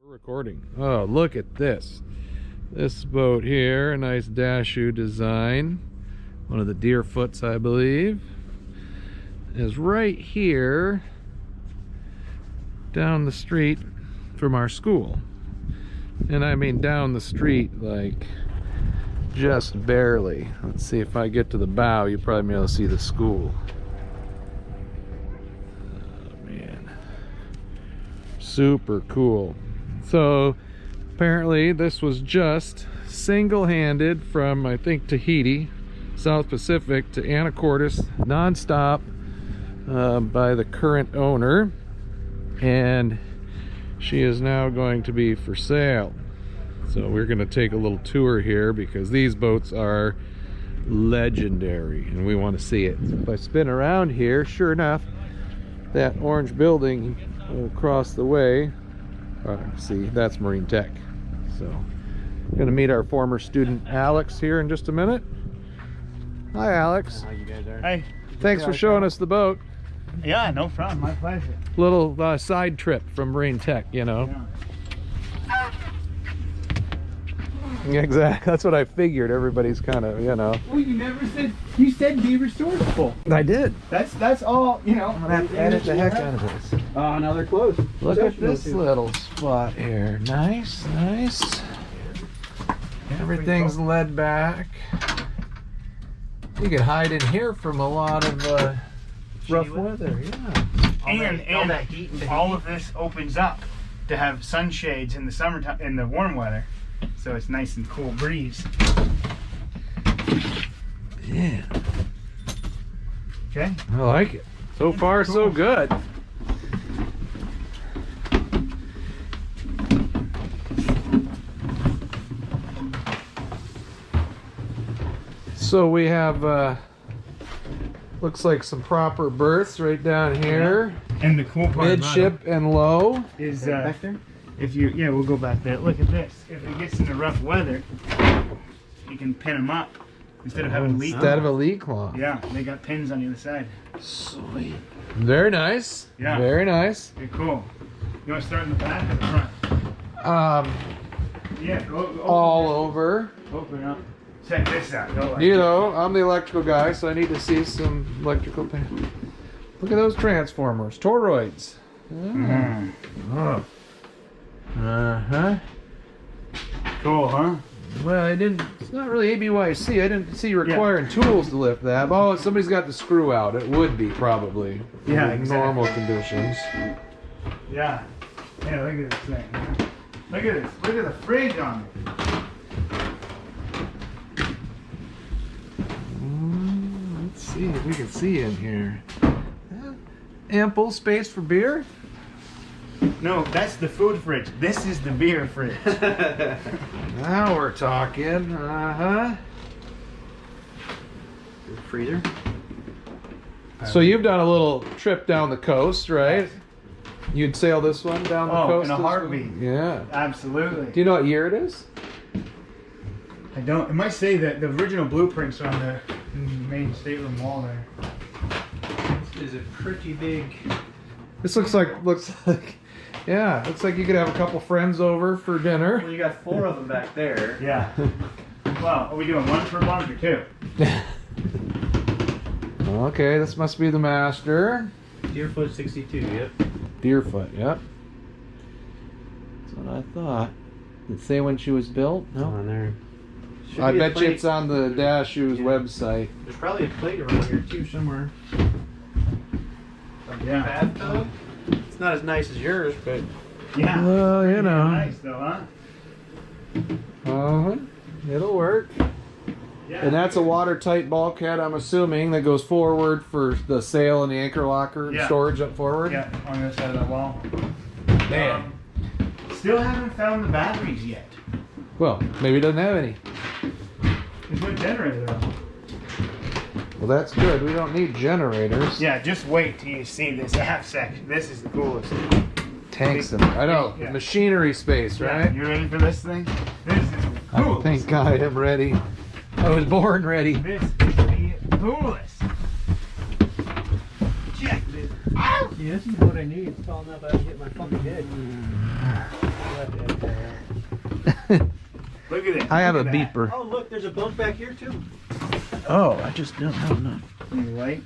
We're recording. Oh, look at this. This boat here, a nice Dashew design. One of the Deerfoots, I believe, is right here down the street from our school. And I mean down the street, like just barely. Let's see if I get to the bow, you probably be able to see the school. Oh man, super cool. So apparently this was just single-handed from, I think, Tahiti, South Pacific to Anacortes, non-stop, by the current owner, and she is now going to be for sale. So we're going to take a little tour here because these boats are legendary and we want to see it. So if I spin around here, sure enough, that orange building across the way, see, that's Marine Tech. So I'm going to meet our former student Alex here in just a minute. Hi Alex. How you guys are? Hey. Thanks for showing us the boat. Yeah, no problem. My pleasure. Little side trip from Marine Tech, you know. Yeah. Exactly. That's what I figured. Everybody's kind of, you know. Well, you never said. You said Beaver Store's full. I did. That's all. You know. I'm gonna have to edit the heck out of this. Oh, now they're closed. Look at this little spot here. Nice, nice. Everything's led back. You can hide in here from a lot of rough weather. Yeah. And all of this opens up to have sunshades in the summertime, in the warm weather, so it's nice and cool breeze. Yeah. Okay. I like it. So far, so good. So we have, looks like some proper berths right down here. And the cool part midship and low is back there. If you, yeah, we'll go back there. Look at this. If it gets into rough weather, you can pin them up instead of having leak. Instead of a leak cloth. Yeah, they got pins on the other side. Sweet. Very nice. Yeah. Very nice. Okay, cool. You want to start in the back or the front? Yeah, go all over. Open up. Check this out. Go like You know, I'm the electrical guy, so I need to see some electrical. Look at those transformers, toroids. Oh. Uh-huh. Cool, huh? Well, I didn't. It's not really ABYC. I didn't see requiring tools to lift that. Oh, somebody's got the screw out. It would be probably. Yeah, in exactly. normal conditions. Yeah. Yeah, look at this thing. Look at this. Look at the fridge on it. Let's see if we can see in here. Ample space for beer? No, that's the food fridge. This is the beer fridge. Now we're talking. Uh-huh. Freezer. So you've done a little trip down the coast, right? You'd sail this one down the coast? In a heartbeat. Yeah. Absolutely. Do you know what year it is? I don't. It might say that the original blueprints are on the main stateroom wall there. This is a pretty big. This looks like yeah, looks like you could have a couple friends over for dinner. Well, you got 4 of them back there. Yeah. Well, are we doing one per bunk or 2? Okay, this must be the master. Deerfoot 62. Yep. Deerfoot. Yep. That's what I thought. Did it say when she was built? No. On there. I bet you it's on the Dashew's website. There's probably a plate around here too somewhere. Yeah. Bathtub. It's not as nice as yours, but Yeah. Well, you know. Nice though, huh? It'll work. Yeah. And that's a watertight bulkhead, I'm assuming, that goes forward for the sail and the anchor locker and storage up forward. Yeah, on the other side of that wall. Man. Still haven't found the batteries yet. Well, maybe it doesn't have any. There's no generator though. Well, that's good. We don't need generators. Yeah, just wait till you see this aft section. This is the coolest. Tanks in there. I know. Yeah. Machinery space, right? Yeah, you ready for this thing? This is cool. I think I am ready. I was born ready. This is the coolest. Check this out. See, this is what I need. It's tall enough I can get my fucking head. Look at that. I have a look at that. beeper. Oh, look, there's a bunk back here too. Oh, I just don't have enough. Any light?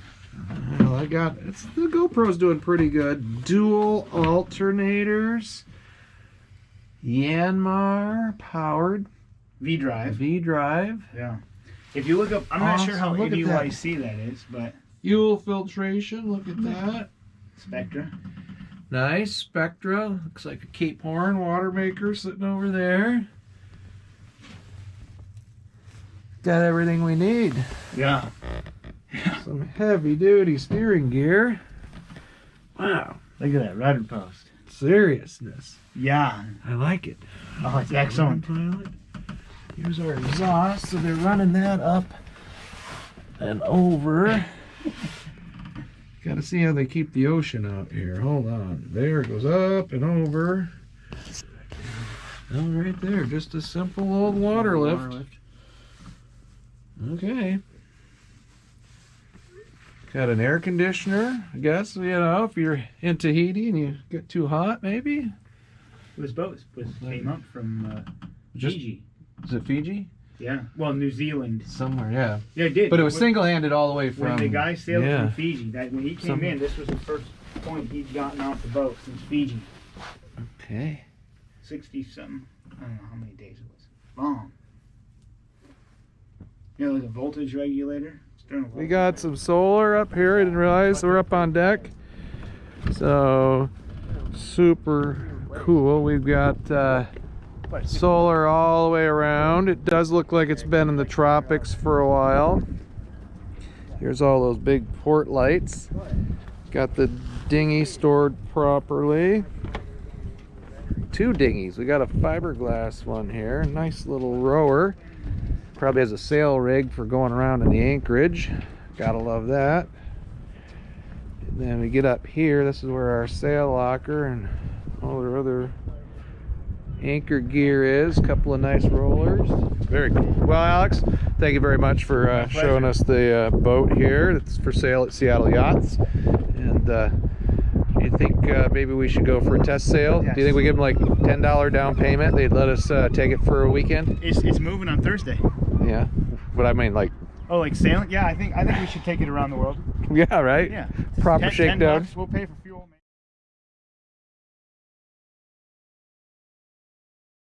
Well, I got the GoPro's doing pretty good. Dual alternators, Yanmar powered V drive. V drive, Yeah. If you look up, I'm not sure how Awesome, look at that. ADYC that is, but fuel filtration. Look at that. Spectra. Nice Spectra. Looks like a Cape Horn water maker sitting over there. Got everything we need. Yeah. Some heavy duty steering gear. Wow. Look at that rudder post. Seriousness. Yeah. I like it. Oh, it's excellent. Pilot. Here's our exhaust. So they're running that up and over. Got to see how they keep the ocean out here. Hold on. There it goes up and over. Oh, right there. Just a simple old water lift. Okay. Got an air conditioner, I guess, you know, if you're in Tahiti and you get too hot, maybe. This boat came up from Fiji. Is it Fiji? Yeah. Well, New Zealand. Somewhere, yeah. Yeah, it did. But it was single-handed all the way from... When the guy sailed yeah. from Fiji, that when he came in, this was the first point he'd gotten off the boat since Fiji. Okay. 60-something. I don't know how many days it was. Long. You know, there's a voltage regulator. We got some solar up here. I didn't realize we're up on deck. So, super cool. We've got solar all the way around. It does look like it's been in the tropics for a while. Here's all those big port lights. Got the dinghy stored properly. 2 dinghies. We got a fiberglass one here. Nice little rower. Probably has a sail rig for going around in the anchorage. Gotta love that. And then we get up here. This is where our sail locker and all our other anchor gear is. A couple of nice rollers. Very cool. Well, Alex, thank you very much for showing us the boat here. It's for sale at Seattle Yachts. And you think maybe we should go for a test sail? Yes. Do you think we give them like $10 down payment? They'd let us take it for a weekend? It's moving on Thursday. Yeah. But I mean, like... Oh, like sailing? Yeah, I think we should take it around the world. Yeah, right? Yeah. Proper 10 shakedown. bucks, we'll pay for